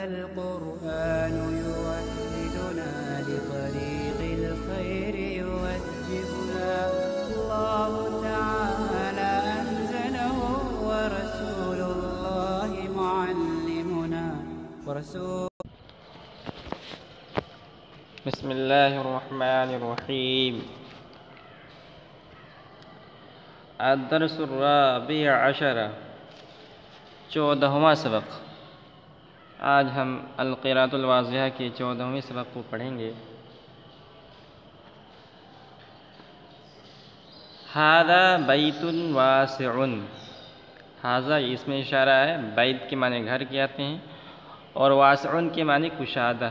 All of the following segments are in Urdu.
هذا القرآن يوحدنا لطريق الخير يوجهنا الله تعالى أنزله ورسول الله معلمنا بسم الله الرحمن الرحيم. الدرس الرابع عشر، 14واں سبق۔ آج ہم القراءۃ الواضحہ کے 14ویں سبق کو پڑھیں گے۔ ھذا بیت واسع، ھذا اس میں اشارہ ہے، بیت کے معنی گھر کے آتے ہیں اور واسع کے معنی کشادہ،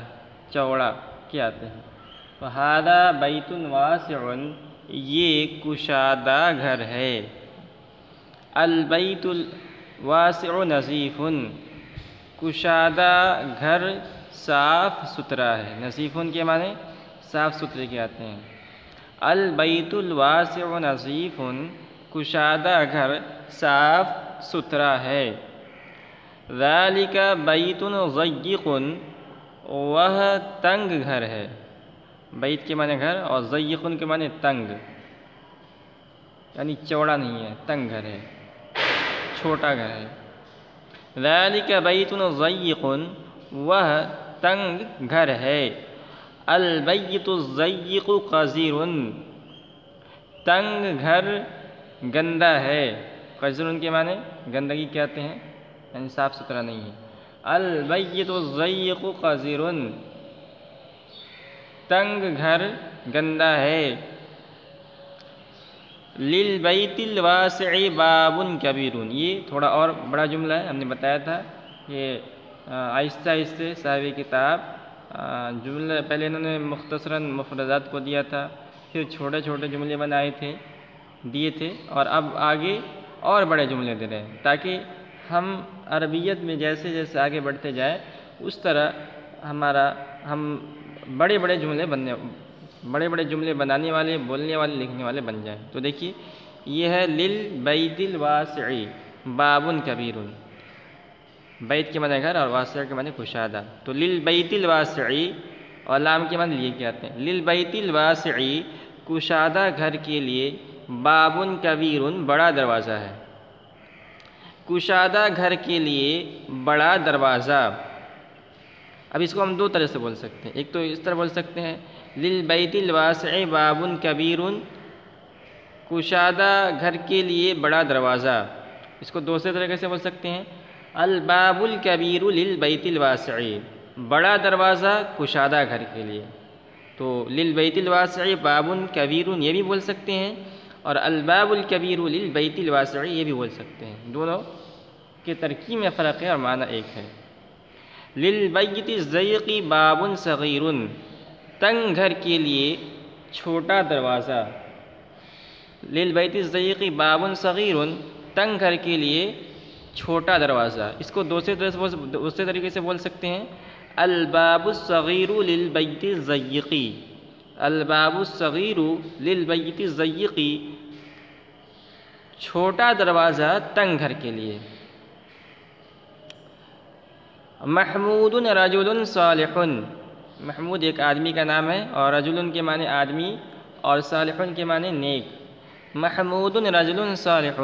چوڑا کے آتے ہیں۔ تو ھذا بیت واسع، یہ کشادہ گھر ہے۔ البیت الواسع نظیف، کشادہ گھر صاف ستھرا ہے۔ نظیف کے معنی صاف ستھرے کے آتے ہیں۔ البیت الواسع نظیف، کشادہ گھر صاف ستھرا ہے۔ ذالک بیت ضیق، وہ تنگ گھر ہے۔ بیت کے معنی گھر اور ضیق کے معنی تنگ، یعنی چوڑا نہیں ہے، تنگ گھر ہے، چھوٹا گھر ہے۔ ذالک بیت ضیق، وہ تنگ گھر ہے۔ البیت الضیق قذر، تنگ گھر گندا ہے۔ قذر کے معنی گندگی کے آتے ہیں، یعنی صاف ستھرا نہیں ہے۔ البیت الضیق قذر، تنگ گھر گندا ہے۔ للبیت الواسع باب کبیر، یہ تھوڑا اور بڑا جملہ ہے، ہم نے بتایا تھا کہ آہستہ آہستہ صاحب کتاب جملہ پہلے انہوں نے مختصراً مفردات کو دیا تھا، پھر چھوٹے چھوٹے جملے دیے تھے، اور اب آگے اور بڑے جملے دے رہے ہیں، تاکہ ہم عربیت میں جیسے جیسے آگے بڑھتے جائیں اس طرح ہم بڑے بڑے جملے بنانے والے، بولنے والے، لکھنے والے بن جائیں۔ تو دیکھیے یہ ہے للبیت الواسع باب کبیر، بیت کے معنی گھر اور واسع کے معنی کشادہ۔ تو للبیت الواسع اور لام کے معنی لیے کیا آتے ہیں۔ للبیت الواسع، کشادہ گھر کے لیے، باب کبیر، بڑا دروازہ ہے۔ کشادہ گھر کے لیے بڑا دروازہ۔ اب اس کو ہم دو طرح سے بول سکتے ہیں۔ ایک تو اس طرح بول سکتے ہیں للبیت الواسع باب کبیر، کشادہ گھر کے لیے بڑا دروازہ۔ اس کو دوسرے طریقے سے بول سکتے ہیں الباب الکبیر للبیت الواسع، بڑا دروازہ کشادہ گھر کے لیے۔ تو للبیت الواسع باب کبیر یہ بھی بول سکتے ہیں، اور الباب الکبیر للبیت الواسع یہ بھی بول سکتے ہیں۔ دونوں کے ترکیب میں فرق ہے اور معنی ایک ہے۔ للبیت الضیق باب صغیر، تنگ گھر کے لیے چھوٹا دروازہ۔ للبیت الضیق باب صغیر، تنگ گھر کے لیے چھوٹا دروازہ۔ اس کو دوسرے طریقے سے بول سکتے ہیں الباب الصغیر للبیت الضیق، الباب الصغیر للبیت الضیق، چھوٹا دروازہ تنگ گھر کے لیے۔ محمود رجل صالح، محمود ایک آدمی کا نام ہے، اور رجل کے معنی آدمی اور صالح کے معنی نیک۔ محمود رجل صالح،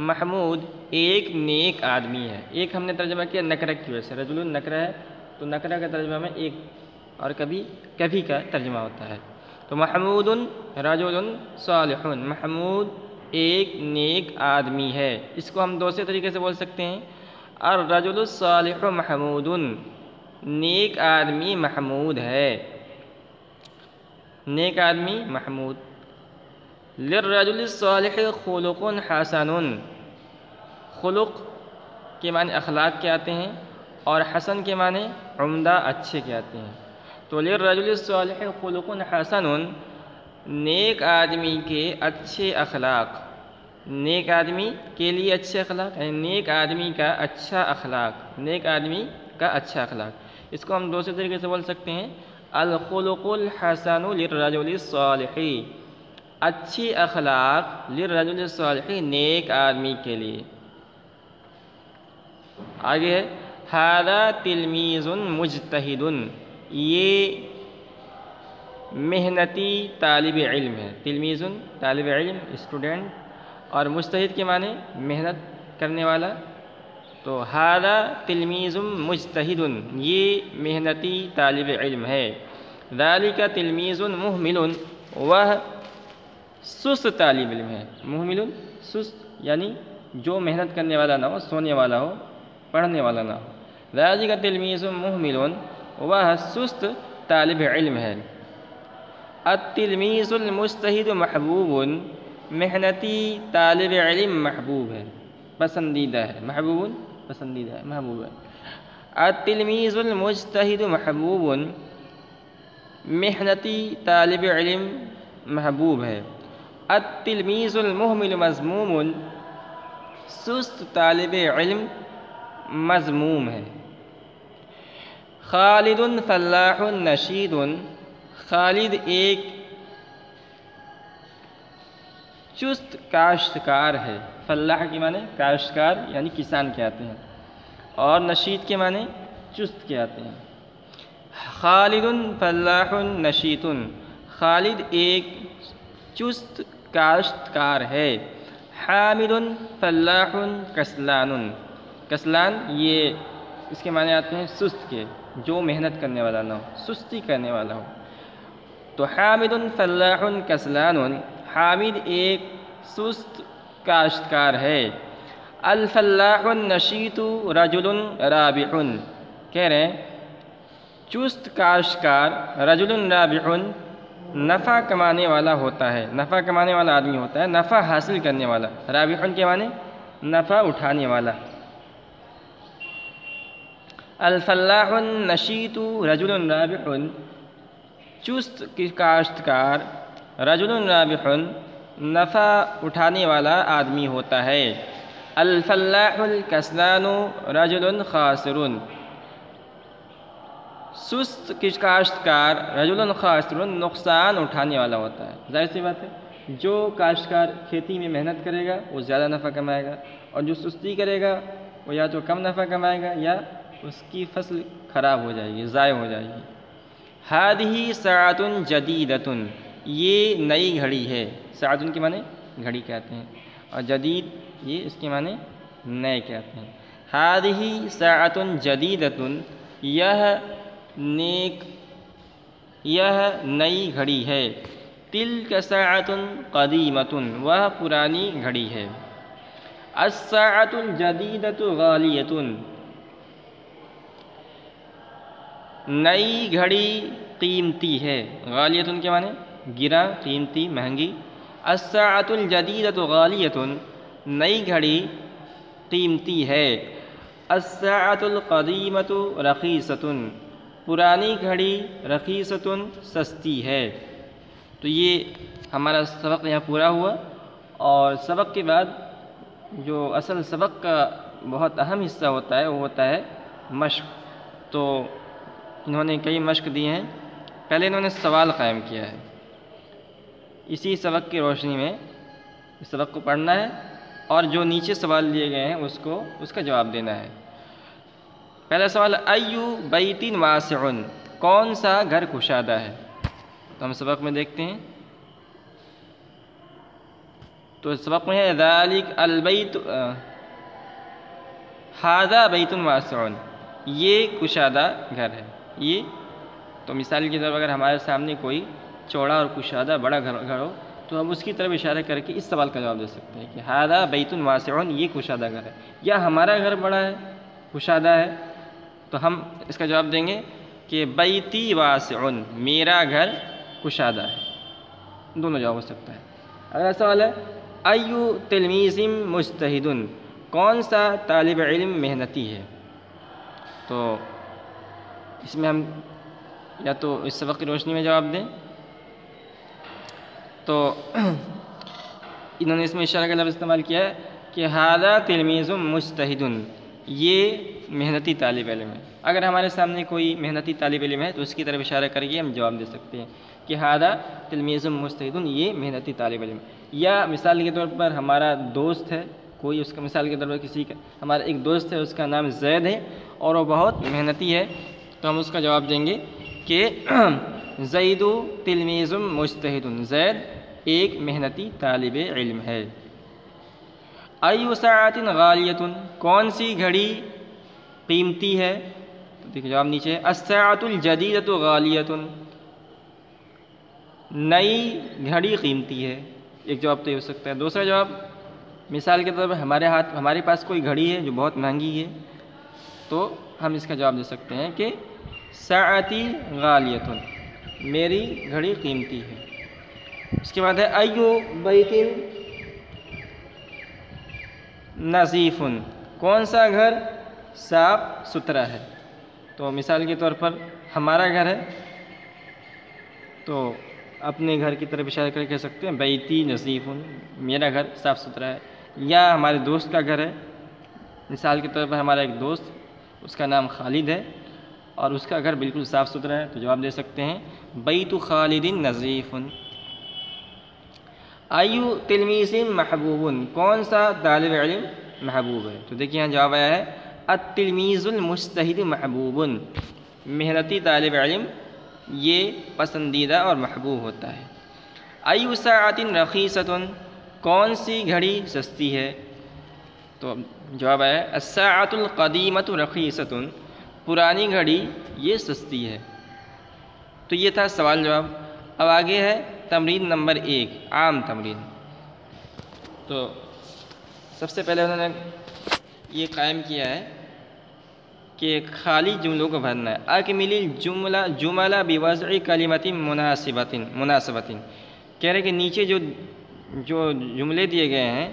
محمود ایک نیک آدمی ہے۔ ایک ہم نے ترجمہ کیا نکرہ کی وجہ سے، رجل نکرہ ہے تو نکرہ کا ترجمہ میں ایک اور کبھی کا ترجمہ ہوتا ہے۔ تو محمود رجل صالح، محمود ایک نیک آدمی ہے۔ اس کو ہم دوسرے طریقے سے بول سکتے ہیں الرجل الصالح محمود، نیک آدمی محمود ہے، نیک آدمی محمود۔ للرجل الصالح خلق حسن، خلق کے معنی اخلاق کے آتے ہیں، اور حسن کے معنی عمدہ، اچھے کے آتے ہیں۔ تو للرجل الصالح خلق حسن، نیک آدمی کے اچھے اخلاق، نیک آدمی کے لیے اچھے اخلاق، یعنی نیک آدمی کا اچھا اخلاق، نیک آدمی کا اچھا اخلاق۔ اس کو ہم دوسرے طریقے سے بول سکتے ہیں الخلق الحسن للرجل الصالح، اچھی اخلاق للرجل الصالح، نیک آدمی کے لیے۔ آگے ہے ھذا تلمیذ مجتہد، یہ محنتی طالب علم ہے. تلمیذ طالب علم اسٹوڈنٹ، اور مجتہد کے معنی محنت کرنے والا. تو ھذا تلمیذ مجتہد، یہ محنتی طالب علم ہے. ذالک تلمیذ مہمل، وہ سست طالب علم ہے. مہمل سست یعنی جو محنت کرنے والا نہ ہو، سونے والا ہو، پڑھنے والا نہ ہو. ذالک تلمیذ مہمل، وہ سست طالب علم ہے. التلمیذ المجتہد محبوب، محنتی طالب علم محبوب ہے، پسندیدہ ہے. محبوب پسندیدہ ہے، محبوب ہے. التلمیذ المجتہد محبوب، محنتی طالب علم محبوب ہے. التلمیذ المہمل مذموم، سست طالب علم مذموم ہے. خالد فلاح نشید، خالد ایک چست کاشتکار ہے. فلاح کے معنی کاشتکار یعنی کسان کہتے ہیں، اور نشید کے معنی چست کہتے ہیں. خالد فلاح نشید، خالد ایک چست کاشتکار ہے. حامد فلاح کسلان، کسلان یہ اس کے معنی آتے ہیں سست کے، جو محنت کرنے والا نہ ہو، سستی کرنے والا ہو. تو حامد فلاح کسلان، حامد ایک سست کاشتکار ہے. الفلاح النشیط رجل رابح، کہہ رہے ہیں چست کاشتکار رجل رابح نفع کمانے والا ہوتا ہے، نفع کمانے والا آدمی ہوتا ہے، نفع حاصل کرنے والا. رابح کے معنی نفع اٹھانے والا. الفلاح النشیط رجل رابح، چست کاشتکار رجل رابح نفع اٹھانے والا آدمی ہوتا ہے. الفلاح الکسلان رجل خاسر، سست کاشتکار رجل خاسر نقصان اٹھانے والا ہوتا ہے. ظاہر سی بات ہے، جو کاشتکار کھیتی میں محنت کرے گا وہ زیادہ نفع کمائے گا، اور جو سستی کرے گا وہ یا تو کم نفع کمائے گا یا اس کی فصل خراب ہو جائے گی، ضائع ہو جائے گی. ہادہ ساعۃ جدیدۃ، یہ نئی گھڑی ہے. ساعۃ کے معنی گھڑی کہتے ہیں، اور جدید یہ اس کے معنی نئے کہتے ہیں. ہادہ ساعۃ جدیدۃ، یہ نئی گھڑی ہے. تلک ساعۃ قدیمۃ، وہ پرانی گھڑی ہے. الساعۃ الجدیدۃ غالیۃ، نئی گھڑی قیمتی ہے. غالیۃ کے معنی گرا، قیمتی، مہنگی. الساعۃ الجدیدۃ غالیۃ، نئی گھڑی قیمتی ہے. الساعۃ القدیمۃ رخیصۃ، پرانی گھڑی رخیصۃ سستی ہے. تو یہ ہمارا سبق یہاں پورا ہوا، اور سبق کے بعد جو اصل سبق کا بہت اہم حصہ ہوتا ہے وہ ہوتا ہے مشق. تو انہوں نے کئی مشق دیے ہیں. پہلے انہوں نے سوال قائم کیا ہے. اسی سبق کی روشنی میں اس سبق کو پڑھنا ہے، اور جو نیچے سوال دیے گئے ہیں اس کا جواب دینا ہے. پہلا سوال، ایو بیت واسع، کون سا گھر کشادہ ہے؟ تو ہم سبق میں دیکھتے ہیں. تو سبق میں ہے ذالک البیت، ھذا بیت واسع، یہ کشادہ گھر ہے. یہ تو مثال کی طرف اگر ہمارے سامنے کوئی چوڑا اور کشادہ بڑا گھر ہو تو ہم اس کی طرف اشارہ کر کے اس سوال کا جواب دے سکتے ہیں کہ ھذا بیت واسع، یہ کشادہ گھر ہے. یا ہمارا گھر بڑا ہے، کشادہ ہے، تو ہم اس کا جواب دیں گے کہ بیتی واسع، میرا گھر کشادہ ہے. دونوں جواب ہو سکتا ہے. اگلا سوال ہے ایو تلمیذ مجتہد، کون سا طالب علم محنتی ہے؟ تو اس میں ہم یا تو اس سبق کی روشنی میں جواب دیں. تو انہوں نے اس میں اشارہ کا لفظ استعمال کیا ہے کہ ھذا تلمیذ مجتہد، یہ محنتی طالب علم ہے. اگر ہمارے سامنے کوئی محنتی طالب علم ہے تو اس کی طرف اشارہ کر کے ہم جواب دے سکتے ہیں کہ ھذا تلمیذ مجتہد، یہ محنتی طالب علم ہے. یا مثال کے طور پر ہمارا دوست ہے کوئی، اس کا مثال کے طور پر کسی کا ہمارا ایک دوست ہے، اس کا نام زید ہے، اور وہ بہت محنتی ہے، تو ہم اس کا جواب دیں گے کہ زید تلمیذ مجتہد، زید ایک محنتی طالب علم ہے۔ ای ساعۃ غالیۃ، کون سی گھڑی قیمتی ہے؟ تو دیکھیں جواب نیچے ہے، الساعۃ الجدیدۃ غالیۃ، نئی گھڑی قیمتی ہے۔ ایک جواب تو یہ ہو سکتا ہے۔ دوسرا جواب، مثال کے طور پر ہمارے پاس کوئی گھڑی ہے جو بہت مہنگی ہے، تو ہم اس کا جواب دے سکتے ہیں کہ ساعتی غالیۃ، میری گھڑی قیمتی ہے۔ اس کے بعد ہے ایو بیت نظیف، کون سا گھر صاف ستھرا ہے؟ تو مثال کے طور پر ہمارا گھر ہے، تو اپنے گھر کی طرف اشارہ کر کے کہہ سکتے ہیں بیتی نظیف، میرا گھر صاف ستھرا ہے۔ یا ہمارے دوست کا گھر ہے، مثال کے طور پر ہمارا ایک دوست، اس کا نام خالد ہے اور اس کا گھر بالکل صاف ستھرا ہے، تو جواب دے سکتے ہیں بیت خالد نظیف۔ ایو تلمیذ محبوب، کون سا طالب علم محبوب ہے؟ تو دیکھیے یہاں جواب آیا ہے التلمیذ المجتہد محبوب، محنتی طالب علم یہ پسندیدہ اور محبوب ہوتا ہے۔ ایو ساعۃ رخیصۃ، کون سی گھڑی سستی ہے؟ تو جواب آیا الساعۃ القدیمۃ رخیصۃ، پرانی گھڑی یہ سستی ہے۔ تو یہ تھا سوال جواب۔ اب آگے ہے تمرین نمبر 1، عام تمرین۔ تو سب سے پہلے انہوں نے یہ قائم کیا ہے کہ خالی جملوں کو بھرنا ہے۔ اکمل الجمل بوضع کلمۃ مناسبۃ، کہہ رہے کہ نیچے جو جملے دیے گئے ہیں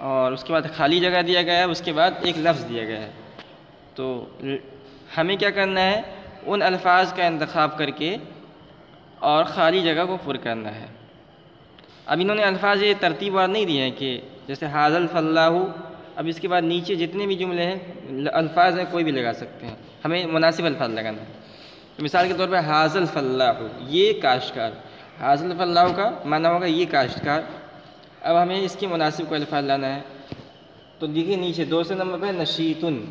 اور اس کے بعد خالی جگہ دیا گیا ہے، اس کے بعد ایک لفظ دیا گیا ہے، تو ہمیں کیا کرنا ہے، ان الفاظ کا انتخاب کر کے اور خالی جگہ کو پر کرنا ہے۔ اب انہوں نے الفاظ یہ ترتیب وار نہیں دیے ہیں کہ جیسے حاض الفلاح، اب اس کے بعد نیچے جتنے بھی جملے ہیں الفاظ ہیں کوئی بھی لگا سکتے ہیں، ہمیں مناسب الفاظ لگانا ہے۔ تو مثال کے طور پہ حاض الفلاح، یہ کاشتکار، حاض الفلاح کا معنی ہوگا یہ کاشتکار۔ اب ہمیں اس کے مناسب کو الفاظ لانا ہے، تو دیکھیے نیچے دوسرے نمبر پہ نشیطن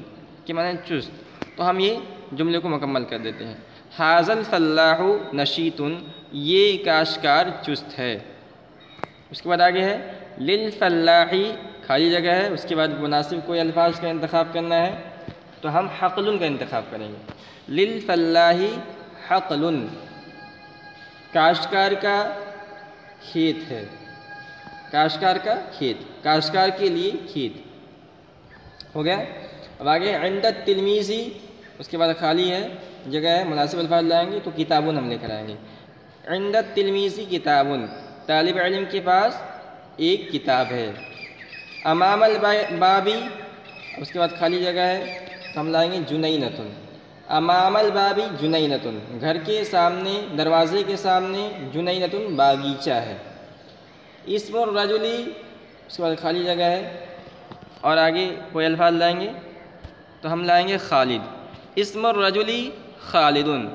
کے معنی چست، تو ہم یہ جملے کو مکمل کر دیتے ہیں۔ حاض الفلاح نشیطن، یہ کاشتکار چست ہے۔ اس کے بعد آگے ہے للفلاحی، خالی جگہ ہے، اس کے بعد مناسب کوئی الفاظ کا انتخاب کرنا ہے، تو ہم حقل کا انتخاب کریں گے۔ للفلاحی حقل، کاشتکار کا کھیت ہے، کاشتکار کا کھیت، کاشتکار کے لیے کھیت ہو گیا۔ اب آگے عند التلمیذ، اس کے بعد خالی ہے جگہ ہے، مناسب الفاظ لائیں گے تو کتابن ہم لے کر آئیں گے۔ عند التلمیذ کتابن، طالب علم کے پاس ایک کتاب ہے۔ امام البابی، اس کے بعد خالی جگہ ہے تو ہم لائیں گے جنینتن، امام البابی جنینتن، گھر کے سامنے، دروازے کے سامنے جنینتن باغیچہ ہے۔ اسم الرجلی، اس کے بعد خالی جگہ ہے اور آگے کوئی الفاظ لائیں گے تو ہم لائیں گے خالد، اسم الرجلی خالدن،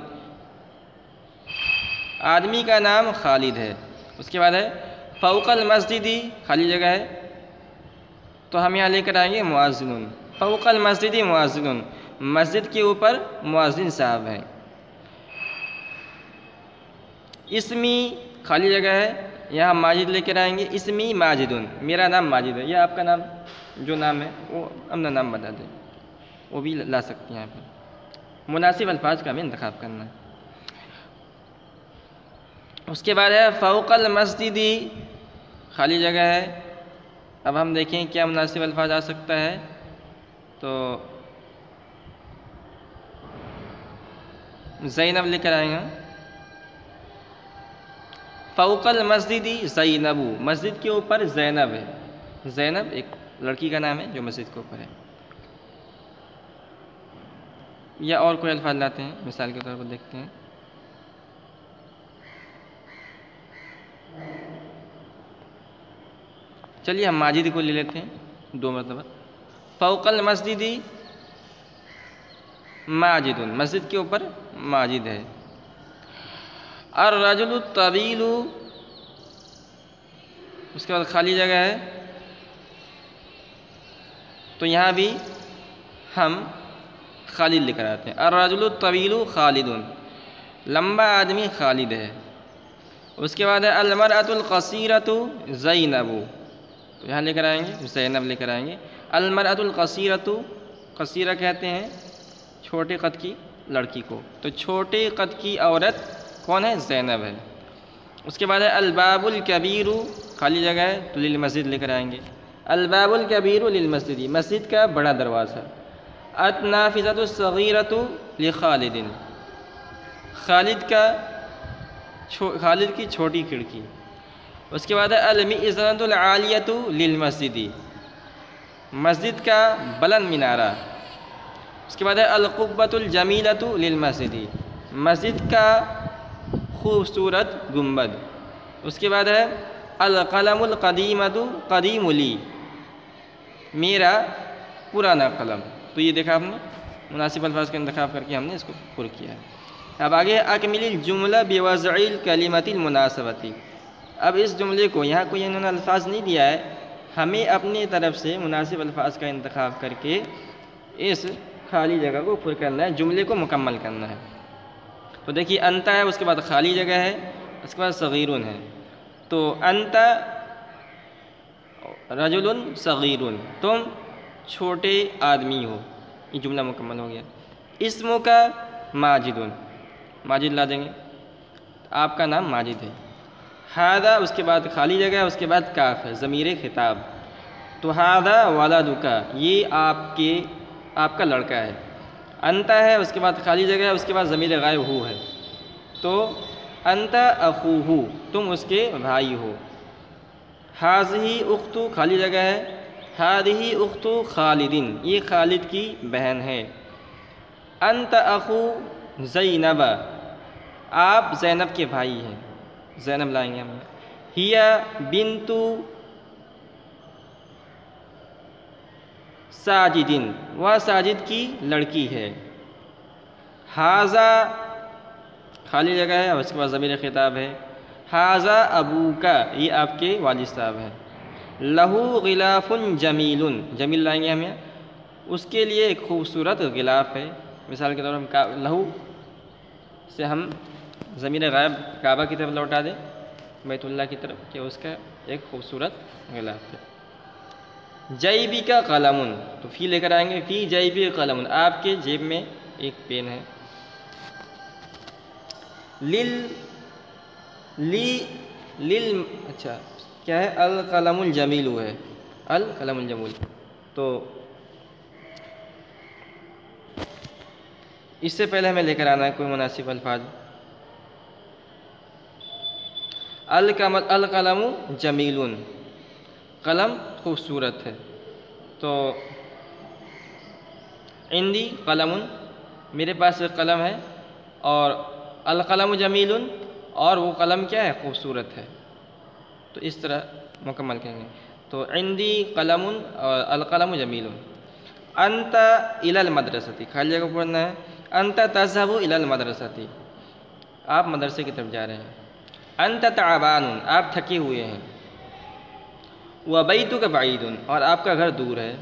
آدمی کا نام خالد ہے۔ اس کے بعد ہے فوق المسجدی، خالی جگہ ہے تو ہم یہاں لے کر آئیں گے مؤذن، فوق المسجدی مؤذن، مسجد کے اوپر مؤذن صاحب ہیں۔ اسمی، خالی جگہ ہے، یہاں ماجد لے کر آئیں گے، اسمی ماجدن، میرا نام ماجد ہے، یا آپ کا نام جو نام ہے وہ اپنا نام بتا دیں، وہ بھی لا سکتے ہیں یہاں پر۔ مناسب الفاظ کا ہمیں انتخاب کرنا ہے۔ اس کے بعد ہے فوق المسجدی، خالی جگہ ہے، اب ہم دیکھیں کیا مناسب الفاظ آ سکتا ہے، تو زینب لے کر آئیں گے، فوق المسجدی زینب، مسجد کے اوپر زینب ہے، زینب ایک لڑکی کا نام ہے جو مسجد کے اوپر ہے۔ یا اور کوئی الفاظ لاتے ہیں، مثال کے طور پر دیکھتے ہیں، چلیے ہم ماجد کو لے لیتے ہیں 2 مرتبہ، فوق المسجدی ماجد، مسجد کے اوپر ماجد ہے۔ الرجل الطویل، اس کے بعد خالی جگہ ہے تو یہاں بھی ہم خالد لے کر آتے ہیں۔ الرجل الطویل خالد، لمبا آدمی خالد ہے۔ اس کے بعد ہے المرأۃ القصیرۃ زینب، تو یہاں لے کر آئیں گے زینب لے کر آئیں گے۔ المرأۃ القصیرۃ، قصیرہ کہتے ہیں چھوٹے قد کی لڑکی کو، تو چھوٹے قد کی عورت کون ہے؟ زینب ہے۔ اس کے بعد ہے الباب الکبیر، خالی جگہ ہے تو للمسجد لے کر آئیں گے۔ الباب الکبیر للمسجد، مسجد کا بڑا دروازہ۔ النافذۃ الصغیرۃ لخالد، خالد کی چھوٹی کھڑکی۔ اس کے بعد ہے المئذنۃ العالیۃ للمسجد، مسجد کا بلند مینارہ۔ اس کے بعد ہے القبۃ الجمیلۃ للمسجد، مسجد کا خوبصورت گنبد۔ اس کے بعد ہے القلم القدیمۃ قدیم لی، میرا پرانا قلم۔ تو یہ دیکھا آپ نے، مناسب الفاظ کا انتخاب کر کے ہم نے اس کو پر کیا ہے۔ اب آگے اکمل الجملہ بوضع الکلمۃ المناسبۃ، اب اس جملے کو یہاں کوئی انہوں نے الفاظ نہیں دیا ہے، ہمیں اپنی طرف سے مناسب الفاظ کا انتخاب کر کے اس خالی جگہ کو پر کرنا ہے، جملے کو مکمل کرنا ہے۔ تو دیکھیے انت ہے، اس کے بعد خالی جگہ ہے، اس کے بعد صغیرن ہے۔ تو انت رجل صغیر، تم چھوٹے آدمی ہو، یہ جملہ مکمل ہو گیا۔ اسم کا ماجد، ماجد لا دیں گے، آپ کا نام ماجد ہے۔ ہذا، اس کے بعد خالی جگہ ہے، اس کے بعد کاف ہے، ضمیر خطاب۔ تو ہذا ولدک، یہ آپ کا لڑکا ہے۔ انت ہے، اس کے بعد خالی جگہ ہے، اس کے بعد ضمیر غائب ہو ہے، تو انت اخوہ، تم اس کے بھائی ہو۔ ہذہ اخت، خالی جگہ ہے، ہذہ اخت خالد، یہ خالد کی بہن ہے۔ انت اخو زینب، آپ زینب کے بھائی ہیں، زینب لائیں گے ہم۔ ہی بنت ساجد، وہ ساجد کی لڑکی ہے۔ ھذا، خالی جگہ ہے، اس کے بعد ضمیر خطاب ہے۔ ھذا ابوک، یہ آپ کے والد صاحب ہیں۔ لہو غلاف جمیل، جمیل لائیں گے ہم یہاں، اس کے لیے ایک خوبصورت غلاف ہے۔ مثال کے طور پر ہم لہو سے ہم ضمیر غائب کعبہ کی طرف لوٹا دیں، بیت اللہ کی طرف، کہ اس کا ایک خوبصورت غلاف ہے۔ جیبی کا قلم، تو فی لے کر آئیں گے، فی جیبی قلم، آپ کے جیب میں ایک پین ہے۔ اچھا کیا ہے؟ القلم الجمیل ہے، القلم الجمیل۔ تو اس سے پہلے ہمیں لے کر آنا ہے کوئی مناسب الفاظ۔ القلم جمیل، قلم خوبصورت ہے۔ تو عندی قلم، میرے پاس ایک قلم ہے، اور القلم جمیل، اور وہ قلم کیا ہے؟ خوبصورت ہے۔ تو اس طرح مکمل کہیں گے۔ تو عندی قلم اور القلم جمیل۔ انت الی المدرسۃ، خالی جگہ پڑھنا ہے۔ انت تذهب الی المدرسۃ، آپ مدرسے کی طرف جا رہے ہیں۔ انت تعبان، آپ تھکے ہوئے ہیں۔ وبیتک بعید، اور آپ کا گھر دور ہے۔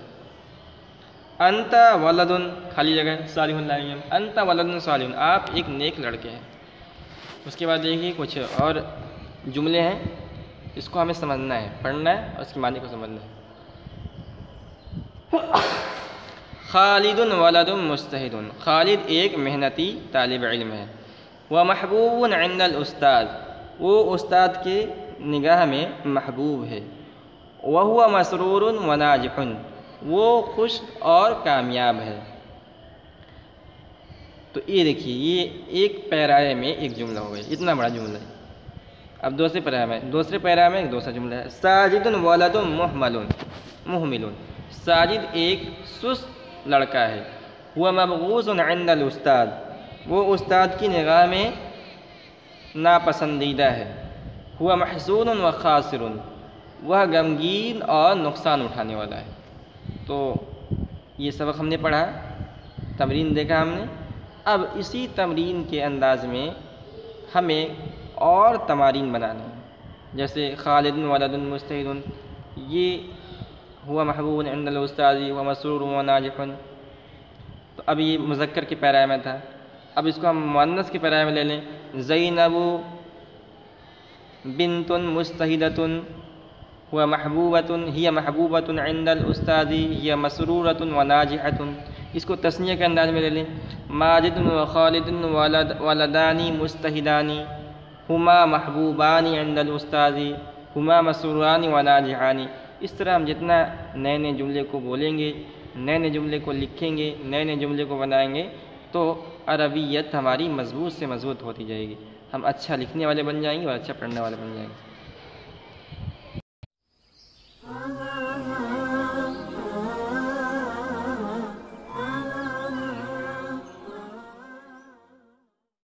انت ولد، خالی جگہ صالح لائیں گے، انت ولد صالح، آپ ایک نیک لڑکے ہیں۔ اس کے بعد دیکھیے کچھ اور جملے ہیں، اس کو ہمیں سمجھنا ہے، پڑھنا ہے اور اس کی معنی کو سمجھنا ہے۔ خالد ولد مجتہد، خالد ایک محنتی طالب علم ہے۔ ومحبوب عند الاستاذ، وہ استاد کے نگاہ میں محبوب ہے۔ وهو مسرور وناجح، وہ خوش اور کامیاب ہے۔ تو یہ دیکھیے، یہ ایک پیرائے میں ایک جملہ ہو گیا، اتنا بڑا جملہ ہے۔ اب دوسرے پیرا میں ایک دوسرا جملہ ہے۔ ساجد ولد محمل، ساجد ایک سست لڑکا ہے۔ وہ مبغوض عند الاستاذ، وہ استاد کی نگاہ میں ناپسندیدہ ہے۔ وہ محزون و خاسر، وہ غمگین اور نقصان اٹھانے والا ہے۔ تو یہ سبق ہم نے پڑھا، تمرین دیکھا ہم نے۔ اب اسی تمرین کے انداز میں ہمیں اور تمارین بنانے ہیں، جیسے خالد ولد مجتہد، یہ ہوا محبوب عند الاستاذ و مسرور و ناجح۔ تو تو اب یہ مذکر کے پیرائے میں تھا، اب اس کو ہم مؤنث کے پیرائے میں لے لیں، زینب بنت مجتہدۃ هو محبوبۃ ہی محبوبۃ عند الاستاذ ہی مسرورۃ وناجحۃ، اس کو تثنیہ کے انداز میں لے لیں، ماجد و خالد ولدان مجتہدان ہما محبوبان عند الاستاذ ہما مسروران وناجحان۔ اس طرح ہم جتنا نئے نئے جملے کو بولیں گے، نئے نئے جملے کو لکھیں گے، نئے نئے جملے کو بنائیں گے تو عربیت ہماری مضبوط سے مضبوط ہوتی جائے گی، ہم اچھا لکھنے والے بن جائیں گے اور اچھا پڑھنے والے بن جائیں گے۔